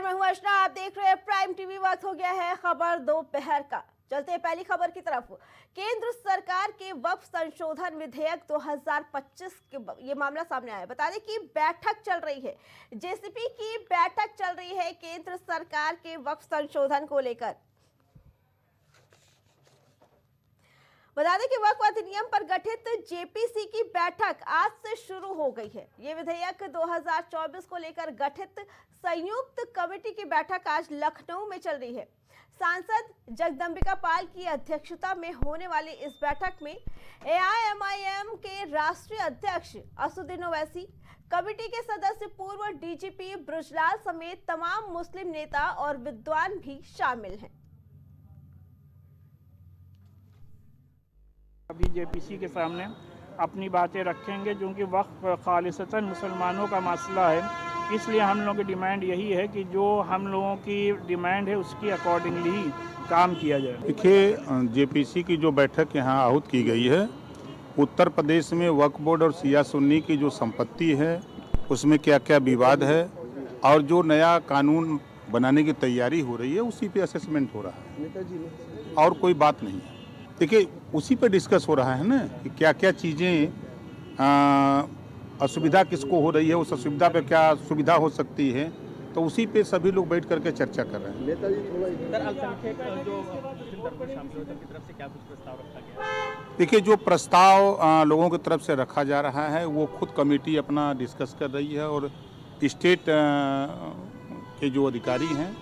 मैं हूं अर्चना, आप देख रहे हैं प्राइम टीवी। वक्त हो गया है खबर दोपहर का। चलते हैं पहली खबर की तरफ। केंद्र सरकार के वक्फ संशोधन विधेयक 2025 के ये मामला सामने आया। बता दें कि बैठक चल रही है, जेसीपी की बैठक चल रही है केंद्र सरकार के वक्फ संशोधन को लेकर। बता दें कि वक्फ अधिनियम पर गठित जेपीसी की बैठक आज से शुरू हो गई है। ये विधेयक 2024 को लेकर गठित संयुक्त कमेटी की बैठक आज लखनऊ में चल रही है। सांसद जगदंबिका पाल की अध्यक्षता में होने वाली इस बैठक में एआईएमआईएम के राष्ट्रीय अध्यक्ष असदुद्दीन ओवैसी, कमेटी के सदस्य पूर्व डीजीपी ब्रजलाल समेत तमाम मुस्लिम नेता और विद्वान भी शामिल हैं। अभी जेपीसी के सामने अपनी बातें रखेंगे, क्योंकि वक्फ खालिसतन मुसलमानों का मसला है। इसलिए हम लोगों की डिमांड यही है कि जो हम लोगों की डिमांड है उसकी अकॉर्डिंगली ही काम किया जाए। देखिए, जेपीसी की जो बैठक यहाँ आहूत की गई है, उत्तर प्रदेश में वक्फ बोर्ड और शिया सुन्नी की जो संपत्ति है उसमें क्या क्या विवाद है और जो नया कानून बनाने की तैयारी हो रही है उसी पे असेसमेंट हो रहा है और कोई बात नहीं है। देखिए, उसी पे डिस्कस हो रहा है ना कि क्या क्या चीज़ें असुविधा किसको हो रही है, उस असुविधा पे क्या सुविधा हो सकती है, तो उसी पे सभी लोग बैठ करके चर्चा कर रहे हैं। नेताजी अल्पसंख्यक जो मुस्लिम धर्म में शामिल हुए, की तरफ से क्या कुछ प्रस्ताव रखा गया? देखिए, जो प्रस्ताव लोगों की तरफ से रखा जा रहा है वो खुद कमेटी अपना डिस्कस कर रही है और स्टेट के जो अधिकारी हैं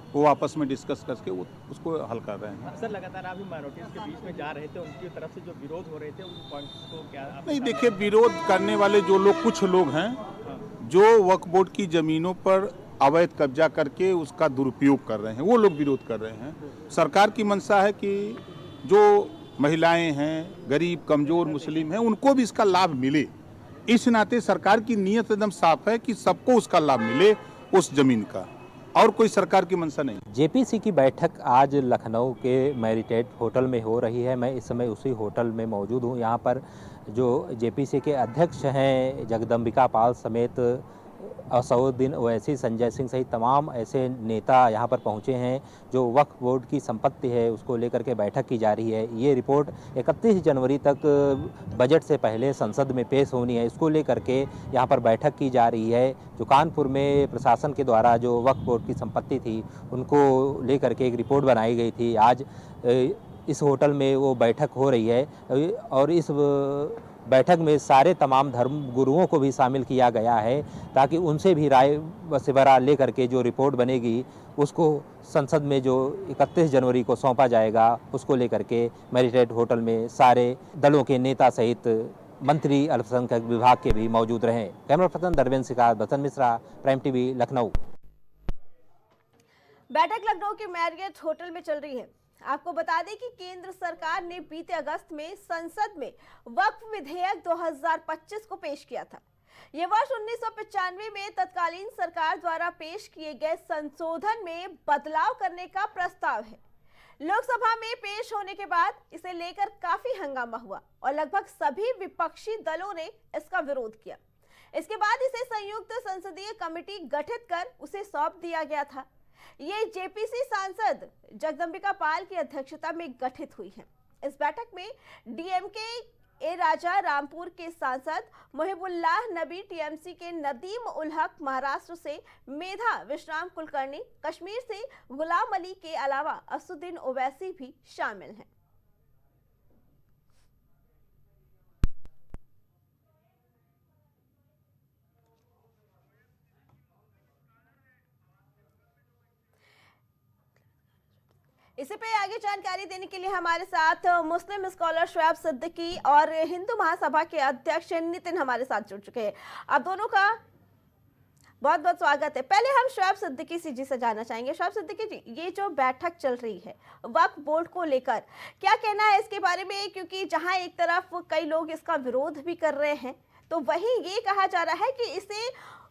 वो आपस में डिस्कस करके उसको हल कर रहे हैं। सर, लगातार आप माइनॉरिटीज के बीच में जा रहे थे, उनकी तरफ से जो विरोध हो रहे थे उन पॉइंट्स को क्या नहीं, देखिए, विरोध करने वाले जो लोग, कुछ लोग हैं जो वक्फ बोर्ड की ज़मीनों पर अवैध कब्जा करके उसका दुरुपयोग कर रहे हैं, वो लोग विरोध कर रहे हैं। सरकार की मंशा है कि जो महिलाएं हैं, गरीब कमज़ोर मुस्लिम हैं, उनको भी इसका लाभ मिले। इस नाते सरकार की नीयत एकदम साफ है कि सबको उसका लाभ मिले उस ज़मीन का, और कोई सरकार की मंशा नहीं। जेपीसी की बैठक आज लखनऊ के मैरिटेट होटल में हो रही है। मैं इस समय उसी होटल में मौजूद हूँ। यहाँ पर जो जेपीसी के अध्यक्ष हैं जगदंबिका पाल समेत असदुद्दीन ओवैसी, संजय सिंह सहित तमाम ऐसे नेता यहाँ पर पहुँचे हैं। जो वक्फ बोर्ड की संपत्ति है उसको लेकर के बैठक की जा रही है। ये रिपोर्ट 31 जनवरी तक बजट से पहले संसद में पेश होनी है, इसको लेकर के यहाँ पर बैठक की जा रही है। जो कानपुर में प्रशासन के द्वारा जो वक्फ बोर्ड की संपत्ति थी उनको लेकर के एक रिपोर्ट बनाई गई थी, आज इस होटल में वो बैठक हो रही है और इस बैठक में सारे तमाम धर्म गुरुओं को भी शामिल किया गया है ताकि उनसे भी राय मशवरा लेकर के जो रिपोर्ट बनेगी उसको संसद में जो 31 जनवरी को सौंपा जाएगा, उसको लेकर के मैरिटेट होटल में सारे दलों के नेता सहित मंत्री अल्पसंख्यक विभाग के भी मौजूद रहे। कैमरा पर्सन धर्मेंद्र सिकार, बसंत मिश्रा, प्राइम टीवी, लखनऊ। बैठक लखनऊ के मैरियट होटल में चल रही है। आपको बता दें कि केंद्र सरकार ने बीते अगस्त में संसद में वक्फ विधेयक 2025 को पेश किया था। ये वर्ष 1995 में तत्कालीन सरकार द्वारा पेश किए गए संशोधन में बदलाव करने का प्रस्ताव है। लोकसभा में पेश होने के बाद इसे लेकर काफी हंगामा हुआ और लगभग सभी विपक्षी दलों ने इसका विरोध किया। इसके बाद इसे संयुक्त संसदीय कमेटी गठित कर उसे सौंप दिया गया था। ये जेपीसी सांसद जगदंबिका पाल की अध्यक्षता में गठित हुई है। इस बैठक में डीएमके ए राजा रामपुर के सांसद मुहिबुल्लाह नबी, टीएमसी के नदीम उल हक, महाराष्ट्र से मेधा विश्राम कुलकर्णी, कश्मीर से गुलाम अली के अलावा असदुद्दीन ओवैसी भी शामिल हैं। इसी पे आगे जानकारी देने के लिए हमारे साथ मुस्लिम स्कॉलर शुएब सिद्दीकी और हिंदू महासभा के अध्यक्ष नितिन हमारे साथ जुड़ चुके हैं। आप दोनों का बहुत बहुत स्वागत है। पहले हम शुएब सिद्दीकी जी से जानना चाहेंगे। शुएब सिद्दीकी जी, ये जो बैठक चल रही है वक्फ बोर्ड को लेकर, क्या कहना है इसके बारे में? क्योंकि जहां एक तरफ कई लोग इसका विरोध भी कर रहे हैं, तो वहीं ये कहा जा रहा है कि इससे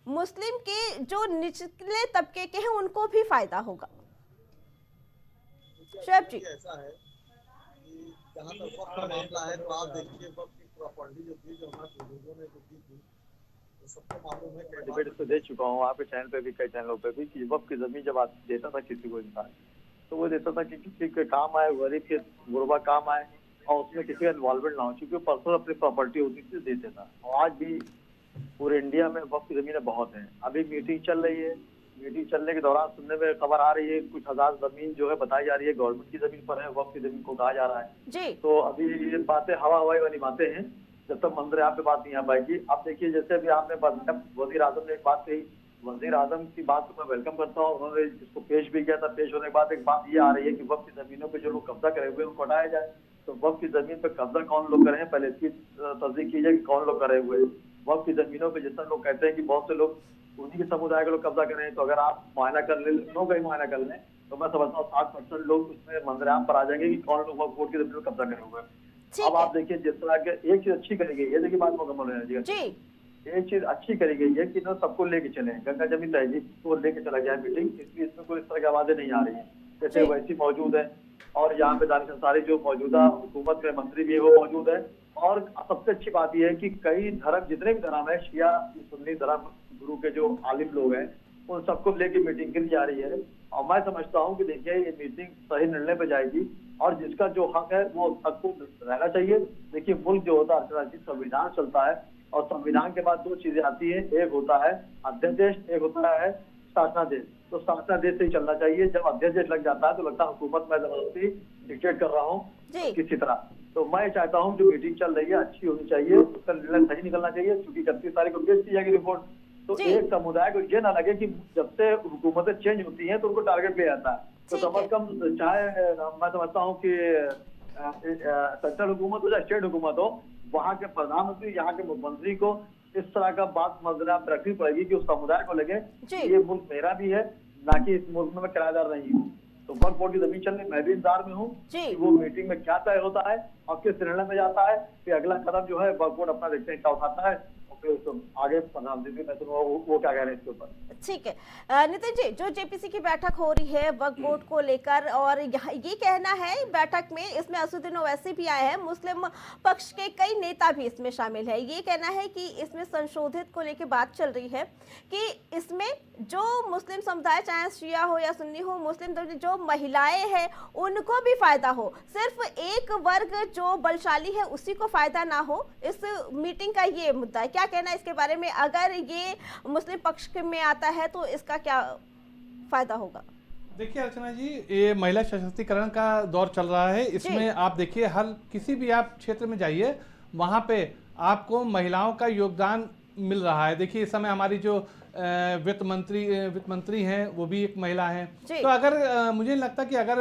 मुस्लिम के जो निचले तबके के हैं उनको भी फायदा होगा। शुएब जी, ऐसा है कि जहाँ तक वक्त का मामला है तो आप देखिए वक्त की प्रॉपर्टी जो थी, जो हमारे बुजुर्गों ने जो की थी, तो सबको मालूम है कि डिबेट इसको दे चुका हूँ आपके चैनल पे भी, कई चैनलों पे भी, कि वक्त की जमीन जब देता था किसी को इंसान, तो वो देता था कि किसी के काम आए, गरीब के गुरबा काम आए, और उसमें किसी का इन्वॉल्वमेंट ना हो, क्योंकि पर्सनल अपनी प्रॉपर्टी होती थी, देते था। और आज भी पूरे इंडिया में वक्त की जमीनें बहुत हैं। अभी मीटिंग चल रही है, मीटिंग चलने के दौरान सुनने में खबर आ रही है, कुछ हजार जमीन जो है बताई जा रही है गवर्नमेंट की जमीन पर है, वक्त की जमीन को कहा जा रहा है जी। तो अभी ये बातें हवाई वाली बातें हैं, जब तक मंदिर यहाँ पे बात नहीं आ पाएगी। अब देखिए, जैसे अभी आपने वजीर आजम ने एक बात कही, वजीर आजम की बात को मैं वेलकम करता हूँ, उन्होंने इसको पेश भी किया था। पेश होने के बाद एक बात ये आ रही है कि वक्त की जमीनों पे जो लोग कब्जा करे हुए हैं उनको हटाया जाए। तो वक्त की जमीन पे कब्जा कौन लोग करे हैं, पहले इसकी तस्दीक की जाए कि कौन लोग करे हुए हैं। वक्त की जमीनों पे जितना लोग कहते हैं कि बहुत से लोग उन्हीं के समुदाय के लोग कब्जा कर रहे हैं, तो अगर आप मुआयना कर ले, लोग का मुआयना कर लें, तो मैं समझता हूँ 60% लोग उसमें मंजराम पर आ जाएंगे कि कौन लोग वक्त की जमीन पे कब्जा करे हुए हैं। अब आप देखिए, जिस तरह के एक चीज अच्छी करी गई है, देखिए बात मुकम्मल है जी, एक चीज अच्छी करी गई है कि सबको लेके चले, गंगा जमीन तहजीब को लेके चला गया मीटिंग, इसलिए इसमें कोई इस तरह की आवाजें नहीं आ रही है। जैसे वैसी मौजूद है, और यहाँ पे दानिश अंसारी जो मौजूदा हुकूमत में मंत्री भी है वो मौजूद है। और सबसे अच्छी बात यह है कि कई धर्म, जितने भी धर्म है, शिया सुन्नी धर्म गुरु के जो आलिम लोग हैं, उन सबको लेके मीटिंग की जा रही है। और मैं समझता हूँ कि देखिए ये मीटिंग सही निर्णय पे जाएगी, और जिसका जो हक है वो हक को रहना चाहिए। देखिए, मुल्क जो होता है संविधान चलता है, और संविधान के बाद दो चीजें आती है, एक होता है अध्यादेश, एक होता है शासनादेश। तो शासनादेश से ही चलना चाहिए। जब अध्यादेश लग जाता है तो लगता है हुकूमत में जबरदस्ती डिक्टेट कर रहा हूँ किसी तरह। तो मैं चाहता हूँ जो मीटिंग चल रही है अच्छी होनी चाहिए, उसका निर्णय सही निकलना चाहिए, क्योंकि 31 तारीख को पेश की जाएगी रिपोर्ट। तो एक समुदाय को ये ना लगे कि जब से हुकूमतें चेंज होती हैं तो उनको टारगेट ले जाता है। तो कम अज कम, चाहे मैं समझता हूँ कि सेंट्रल हुकूमत हो या स्टेट हुकूमत हो, वहाँ के प्रधानमंत्री, यहाँ के मुख्यमंत्री को इस तरह का बात मंजर पे रखनी पड़ेगी कि उस समुदाय को लगे ये मुल्क मेरा भी है, ना कि इस मुल्क में मैं किराएदार नहीं हूँ। तो वक्फ बोर्ड की जमीन चलने मैं भी इंतजार में हूँ कि वो मीटिंग में क्या तय होता है और किस निर्णय में जाता है। कि अगला कदम जो है वक्फ बोर्ड अपना देखते हैं क्या उठाता है, आगे प्रधानमंत्री मैं वो क्या कह रहे हैं इसके ऊपर। ठीक है नितिन जी, जो जेपीसी की बैठक हो रही है वक्फ बोर्ड को लेकर, और ये कहना है बैठक में, इसमें असदुद्दीन ओवैसी भी आए हैं, मुस्लिम पक्ष के कई नेता भी इसमें शामिल है। ये कहना है कि इसमें संशोधित को लेकर बात चल रही है कि इसमें जो मुस्लिम समुदाय, चाहे शिया हो या सुन्नी हो, मुस्लिम जो महिलाएं हैं उनको भी फायदा हो, सिर्फ एक वर्ग जो बलशाली है उसी को फायदा ना हो। इस मीटिंग का ये मुद्दा है, क्या कहना है इसके बारे में? अगर ये मुस्लिम पक्ष में आता है तो इसका क्या फायदा होगा? देखिए अर्चना जी, ये महिला सशक्तिकरण का दौर चल रहा है। इसमें आप देखिए, हर किसी भी आप क्षेत्र में जाइए, वहाँ पे आपको महिलाओं का योगदान मिल रहा है। देखिए, इस समय हमारी जो वित्त मंत्री हैं वो भी एक महिला हैं। तो अगर मुझे लगता कि अगर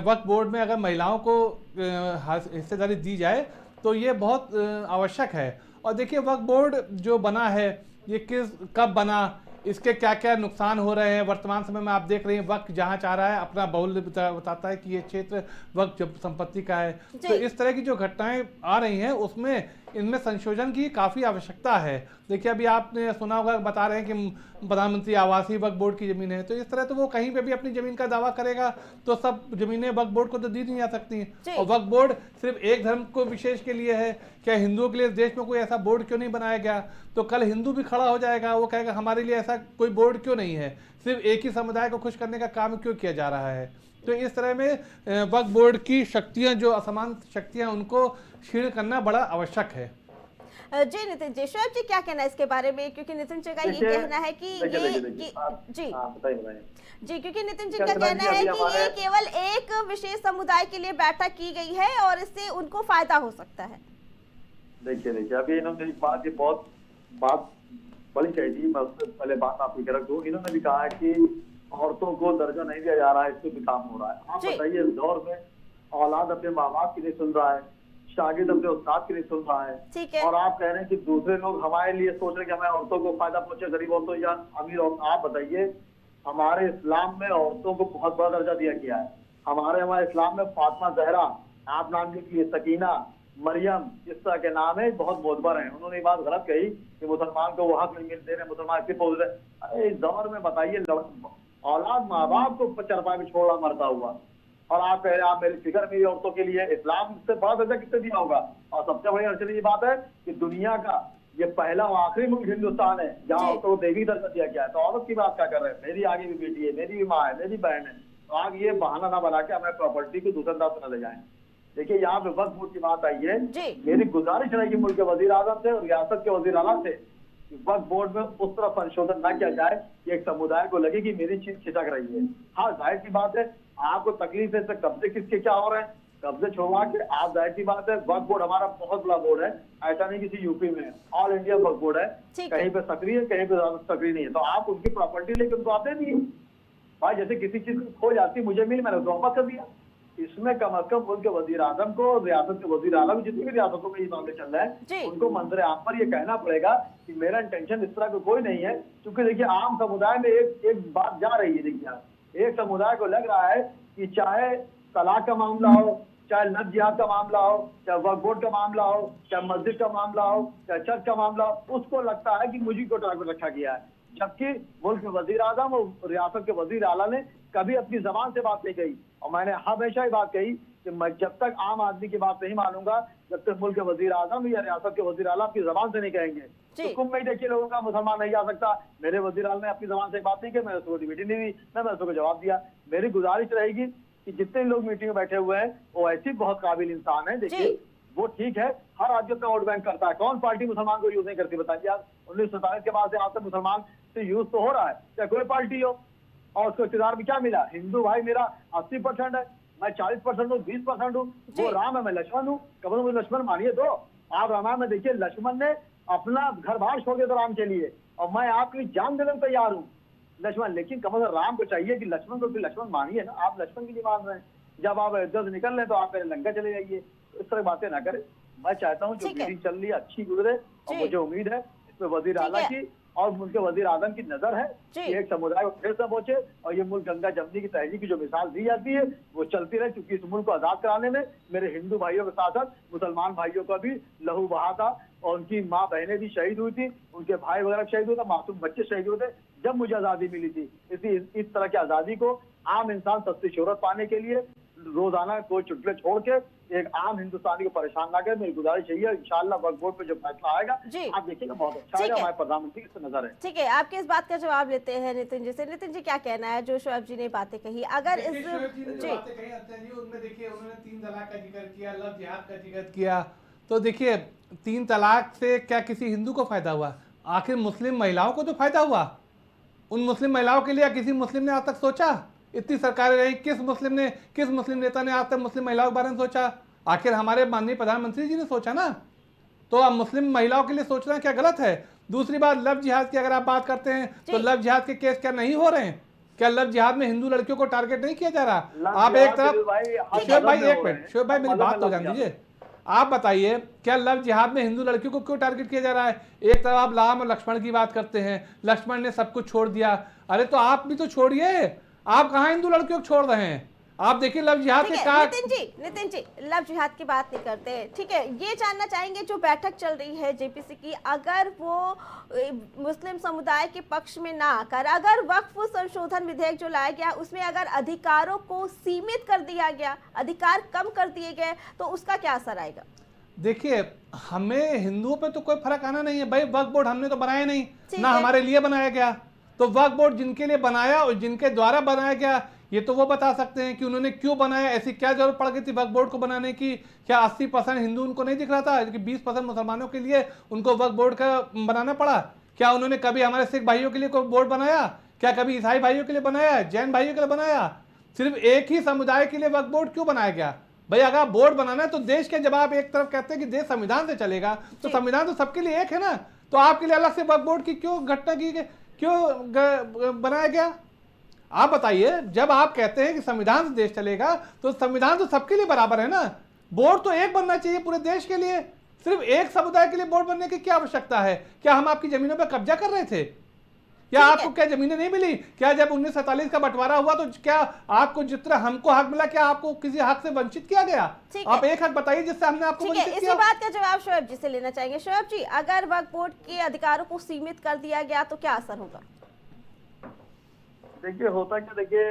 वक्फ बोर्ड में अगर महिलाओं को हिस्सेदारी दी जाए तो ये बहुत आवश्यक है। और देखिए, वक्फ बोर्ड जो बना है ये कब बना, इसके क्या क्या नुकसान हो रहे हैं, वर्तमान समय में आप देख रहे हैं वक्फ जहाँ चाह रहा है अपना बाहुल्य बताता है कि ये क्षेत्र वक्फ संपत्ति का है। तो इस तरह की जो घटनाएं आ रही हैं उसमें इनमें संशोधन की काफ़ी आवश्यकता है। देखिए, अभी आपने सुना होगा, बता रहे हैं कि प्रधानमंत्री आवास ही वक्फ बोर्ड की ज़मीन है, तो इस तरह तो वो कहीं पे भी अपनी ज़मीन का दावा करेगा तो सब ज़मीनें वक्फ बोर्ड को तो दी नहीं जा सकती हैं। और वक्फ बोर्ड सिर्फ एक धर्म को विशेष के लिए है, क्या हिंदुओं के लिए देश में कोई ऐसा बोर्ड क्यों नहीं बनाया गया? तो कल हिंदू भी खड़ा हो जाएगा, वो कहेगा हमारे लिए ऐसा कोई बोर्ड क्यों नहीं है, सिर्फ एक ही समुदाय को खुश करने का काम क्यों किया जा रहा है? तो इस तरह में वक्फ बोर्ड की शक्तियाँ, जो असमान शक्तियाँ, उनको क्षीण करना बड़ा आवश्यक है। जी नितिन जी, शोएब जी क्या कहना है इसके बारे में? क्योंकि नितिन जी का ये कहना है कि जी क्योंकि नितिन जी का कहना है कि ये केवल एक विशेष समुदाय के लिए बैठक की गई है और इससे उनको फायदा हो सकता है। देखिए अभी इन्होंने बहुत बात बड़ी कही थी, मैं उससे पहले बात आपकी कह रहा हूँ। इन्होंने भी कहा है कि औरतों को दर्जा नहीं दिया जा रहा है, इससे भी काम हो रहा है। आप बताइए, इस दौर में औलाद अपने माँ बाप की नहीं सुन रहा है, शागिर्द अपने उस्ताद की नहीं सुन रहा है, और आप कह रहे हैं कि दूसरे लोग हमारे लिए सोच रहे हैं कि हमें औरतों को फायदा पहुंचे, गरीब औरतों या अमीर औरतों। आप बताइए, हमारे इस्लाम में औरतों को बहुत बड़ा दर्जा दिया गया है। हमारे इस्लाम में फातिमा जहरा, आप नाम लिखिए, सकीना, मरियम, इस तरह के नाम है, बहुत मोतबर हैं। उन्होंने ये बात गलत कही कि मुसलमान को वो हक नहीं मिलते हैं, मुसलमान ऐसे पहुंच रहे। अरे इस दौर में बताइए, औलाद माँ बाप को चरपाई में छोड़ा मरता हुआ, और आप कह रहे हैं आप मेरी फिक्र मेरी औरतों के लिए। इस्लाम से बड़ा दर्जा किससे दिया होगा? और सबसे बड़ी अड़चन ये बात है कि दुनिया का ये पहला और आखिरी मुल्क हिंदुस्तान है जहाँ जी। तो देवी दर्जा दिया गया है। तो औरत की बात क्या कर रहे हैं? मेरी आगे भी बेटी है, मेरी भी माँ है, मेरी बहन है। तो आगे ये बहाना ना बना के हमें प्रॉपर्टी को दूसरे अंदाज से न ले जाएं। देखिए यहाँ पे वक्फ बोर्ड की बात आई है, जी। मेरी गुजारिश रहेगी मुल्क के वजीर आजम से और रियासत के वजीर आला से कि वक्फ बोर्ड में उस तरह संशोधन ना किया जाए कि एक समुदाय को लगे कि मेरी चीज खिसक रही है। हाँ, जाहिर सी बात है, आपको तकलीफ है इससे कब्जे किसके क्या हो रहे हैं, कब्जे छोड़वा के आप, जाहिर सी बात है, वक्फ बोर्ड हमारा बहुत बड़ा बोर्ड है, ऐसा नहीं किसी यूपी में, ऑल इंडिया वक्फ बोर्ड है, ठीक है। कहीं पे सक्रिय है, कहीं पे ज्यादा सक्रिय नहीं है। तो आप उनकी प्रॉपर्टी लेके उनको आते नहीं भाई, जैसे किसी चीज खो जाती मुझे मिली, मैंने उसको वापस कर दिया। इसमें कम अज कम मुल्क के वजीर आजम को, रियासत के वजीर आला, जितनी भी रियासतों में ये मामले चल रहे जी। हैं, उनको मंजर आम पर ये कहना पड़ेगा कि मेरा इंटेंशन इस तरह का कोई नहीं है। क्योंकि देखिए आम समुदाय में एक बात जा रही है। देखिए एक समुदाय को लग रहा है कि चाहे तलाक का मामला हो, चाहे लव जिहाद का मामला हो, चाहे वक्फ बोर्ड का मामला हो, चाहे मस्जिद का मामला हो, चाहे चर्च का मामला हो, उसको लगता है कि मुझे को टारगेट रखा गया है। जबकि मुल्क के वजीर आजम और रियासत के वजीर आला ने कभी अपनी जबान से बात नहीं कही। और मैंने हमेशा ही बात कही कि मैं जब तक आम आदमी की बात नहीं मानूंगा, जब तक मुल्क के वजीर आजम या रियासत के वजीर आला अपनी जबान से नहीं कहेंगे। जी। तो कुंभ में देखिए लोगों का मुसलमान नहीं जा सकता, मेरे वजीर आला ने अपनी जबान से बात नहीं की, मैंने उसको मीटिंग नहीं दी, मैंने उसको जवाब दिया। मेरी गुजारिश रहेगी कि जितने लोग मीटिंग में बैठे हुए हैं वो ऐसी बहुत काबिल इंसान है। देखिए वो ठीक है, हर राज्य अपना वोट बैंक करता है, कौन पार्टी मुसलमान को यूज नहीं करती बताइए आप? 1947 के बाद से आज तक मुसलमान से यूज तो हो रहा है, चाहे कोई पार्टी हो। और उसको इख्तियार में क्या मिला? हिंदू भाई मेरा 80% है, मैं 40% हूँ, 20% हूँ। वो राम है, मैं लक्ष्मण हूँ, कब मुझे लक्ष्मण मानिए दो। आप रामायण में देखिए लक्ष्मण ने अपना घर बार छोड़ दिया था राम के लिए, और मैं आपकी जान देने को तैयार हूँ लक्ष्मण। लेकिन कम से कम राम को चाहिए कि लक्ष्मण को फिर लक्ष्मण मानिए ना, आप लक्ष्मण की नहीं मान रहे हैं। जब आप अयोध्या से निकल रहे तो आप मेरे लंका चले जाइए, इस तरह बातें ना करें। मैं चाहता हूँ जो ठीक है। मीटिंग चल रही है अच्छी गुजरे, और मुझे उम्मीद है इसमें वजीर आला ठीक है। की और उनके वजीर आजम की नजर है जी। कि एक समुदाय को ठेस न पहुंचे, और ये मुल्क गंगा जमनी की तहजीब की जो मिसाल दी जाती है वो चलती रहे। क्योंकि इस मुल्क को आजाद कराने में मेरे हिंदू भाइयों के साथ साथ मुसलमान भाइयों का भी लहू बहा था, और उनकी माँ बहनें भी शहीद हुई थी, उनके भाई वगैरह शहीद हुए थे, मासूम बच्चे शहीद हुए थे जब मुझे आजादी मिली थी। इस तरह की आजादी को आम इंसान सस्ती शोहरत पाने के लिए रोजाना कोई चुटकुले छोड़ के एक आम हिंदुस्तानी को परेशान ना करे। मेरी गुजारिश यही है, इंशाल्लाह वक्फ बोर्ड पे जो फैसला आएगा जी। आप देखिएगा बहुत अच्छा ठीक आएगा, है। हमारे प्रधानमंत्री की इस पर नजर है। ठीक है, आपके इस बात का जवाब लेते हैं नितिन जी से। नितिन जी क्या कहना है जो शोएब जी ने बातें कही? अगर इस जी उनमें देखिए उन्होंने 3 तलाक का जिक्र किया, लव जिहाद का जिक्र किया। तो देखिए 3 तलाक से क्या किसी हिंदू को फायदा हुआ? आखिर मुस्लिम महिलाओं को तो फायदा हुआ। उन मुस्लिम महिलाओं के लिए किसी मुस्लिम ने आज तक सोचा? इतनी सरकारें रही, किस मुस्लिम नेता ने आज तक मुस्लिम महिलाओं के बारे में सोचा? आखिर हमारे माननीय प्रधानमंत्री जी ने सोचा ना। तो अब मुस्लिम महिलाओं के लिए सोचना क्या गलत है? दूसरी बात, लव जिहाद की अगर आप बात करते हैं तो लव जिहाद के केस क्या नहीं हो रहे हैं? क्या लव जिहाद में हिंदू लड़कियों को टारगेट नहीं किया जा रहा? आप एक तरफ, शोएब भाई एक मिनट, शोएब भाई मेरी बात तो जान दीजिए। आप बताइए क्या लव जिहाद में हिंदू लड़कियों को क्यों टारगेट किया जा रहा है? एक तरफ आप राम और लक्ष्मण की बात करते हैं, लक्ष्मण ने सब कुछ छोड़ दिया। अरे तो आप भी तो छोड़िए, आप कहाँ हिंदू लड़कियों को छोड़ रहे हैं? आप देखिए लव जिहाद के का नितिन जी लव जिहाद की बात नहीं करते हैं, ठीक है। ये जानना चाहेंगे जो बैठक चल रही है जेपीसी की, अगर वो मुस्लिम समुदाय के पक्ष में ना आकर अगर वक्फ संशोधन विधेयक जो लाया गया उसमें अगर अधिकारों को सीमित कर दिया गया, अधिकार कम कर दिए गए, तो उसका क्या असर आएगा? देखिए हमें हिंदुओं पे तो कोई फर्क आना नहीं है भाई। वक्फ बोर्ड हमने तो बनाया नहीं ना, हमारे लिए बनाया गया। तो वक्फ बोर्ड जिनके लिए बनाया और जिनके द्वारा बनाया गया ये तो वो बता सकते हैं कि उन्होंने क्यों बनाया, ऐसी क्या जरूरत पड़ गई थी वक्फ बोर्ड को बनाने की? क्या 80% हिंदू उनको नहीं दिख रहा था कि 20% मुसलमानों के लिए उनको वक्फ बोर्ड का बनाना पड़ा? क्या उन्होंने कभी हमारे सिख भाइयों के लिए कोई बोर्ड बनाया? क्या कभी ईसाई भाइयों के लिए बनाया, जैन भाइयों के लिए बनाया? सिर्फ एक ही समुदाय के लिए वक्फ बोर्ड क्यों बनाया गया? भाई अगर बोर्ड बनाना है तो देश के, जब आप एक तरफ कहते हैं कि देश संविधान से चलेगा तो संविधान तो सबके लिए एक है ना, तो आपके लिए अलग से वक्फ बोर्ड की क्यों घटना की, क्यों बनाया गया? आप बताइए। जब आप कहते हैं कि संविधान से देश चलेगा तो संविधान तो सबके लिए बराबर है ना। बोर्ड तो एक बनना चाहिए पूरे देश के लिए, सिर्फ एक समुदाय के लिए बोर्ड बनने की क्या आवश्यकता है? क्या हम आपकी जमीनों पर कब्जा कर रहे थे? क्या आपको क्या जमीनें नहीं मिली? क्या जब 1947 का बंटवारा हुआ तो क्या आपको जितना हमको हक मिला, क्या आपको किसी हक से वंचित किया गया? आप एक हक बताइए जिससे हमने आपको वंचित किया। इसी बात का जवाब शोएब जी से लेना चाहेंगे। शोएब जी, अगर वक्फ बोर्ड के अधिकारों को सीमित कर दिया गया तो क्या असर होगा? देखिए होता क्या, देखिए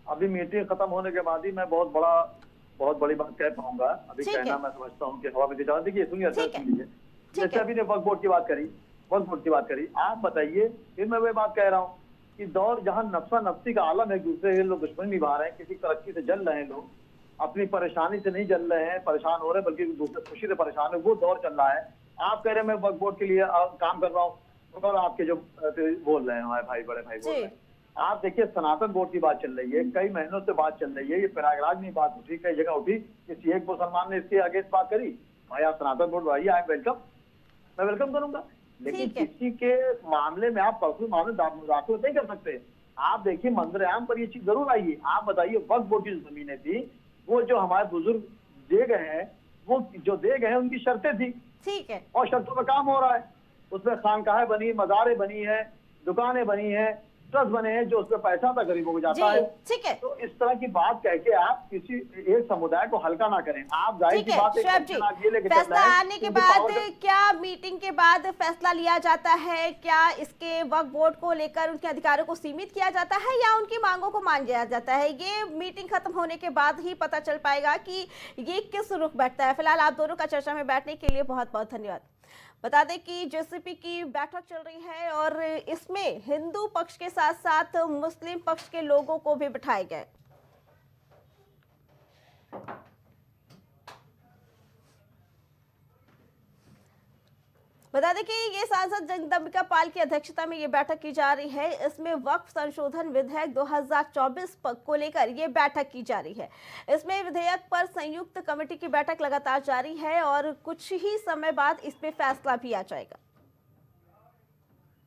अभी मीटिंग खत्म होने के बाद ही मैं बहुत बड़ी बात कह पाऊंगा। अभी कहना मैं समझता हूँ कि हवा में दिखा। देखिए सुनिए, जैसे अभी ने वक्फ बोर्ड की बात करी, आप बताइए, फिर मैं वही बात कह रहा हूँ कि दौर जहाँ नफसा नफसी का आलम है, दूसरे के लोग दुश्मनी निभा रहे हैं, किसी तरक्की से जल रहे हैं, लोग अपनी परेशानी से नहीं जल रहे हैं, परेशान हो रहे हैं, बल्कि दूसरे खुशी से परेशान है, वो दौर चल रहा है। आप कह रहे हैं मैं वक्फ बोर्ड के लिए काम कर रहा हूँ, और आपके जो बोल रहे हैं हमारे भाई, बड़े भाई बोल रहे हैं, आप देखिए सनातन बोर्ड की बात चल रही है, कई महीनों से बात चल रही है, ये प्रयागराज में बात उठी, कई जगह उठी, किसी एक मुसलमान ने इसके अगेंस्ट बात करी, भाई आप सनातन बोर्ड भाई, आई वेलकम, मैं वेलकम करूंगा, लेकिन किसी के मामले में आप पर्सनल मामले दाखिल नहीं कर सकते। आप देखिए मंजर आम पर ये चीज जरूर आई है। आप बताइए वक्फ बोर्ड की जो जमीनें थी, वो जो हमारे बुजुर्ग दे गए हैं, वो जो दे गए हैं उनकी शर्तें थी, ठीक है, और शर्तों पर काम हो रहा है, उसमें खानकाहें बनी, मज़ारें बनी है, दुकानें बनी है, ट्रस्ट बने हैं, जो उसमें पैसा था गरीबों को जाता है। ठीक है, तो इस तरह की बात कह के आप किसी एक समुदाय को हल्का ना करें। आप जाहिर सी बात है, फैसला आने के बाद क्या मीटिंग के बाद फैसला लिया जाता है, क्या इसके वक्फ बोर्ड को लेकर उनके अधिकारों को सीमित किया जाता है या उनकी मांगों को मान लिया जाता है, ये मीटिंग खत्म होने के बाद ही पता चल पाएगा कि ये किस रुख बैठता है। फिलहाल आप दोनों का चर्चा में बैठने के लिए बहुत बहुत धन्यवाद। बता दें कि जेसीपी की बैठक चल रही है और इसमें हिंदू पक्ष के साथ साथ मुस्लिम पक्ष के लोगों को भी बिठाए गए। बता दें कि ये सांसद जगदम्बिका पाल की अध्यक्षता में ये बैठक की जा रही है। इसमें वक्फ संशोधन विधेयक 2024 को लेकर ये बैठक की जा रही है। इसमें विधेयक पर संयुक्त कमेटी की बैठक लगातार जारी है और कुछ ही समय बाद इस पे फैसला भी आ जाएगा।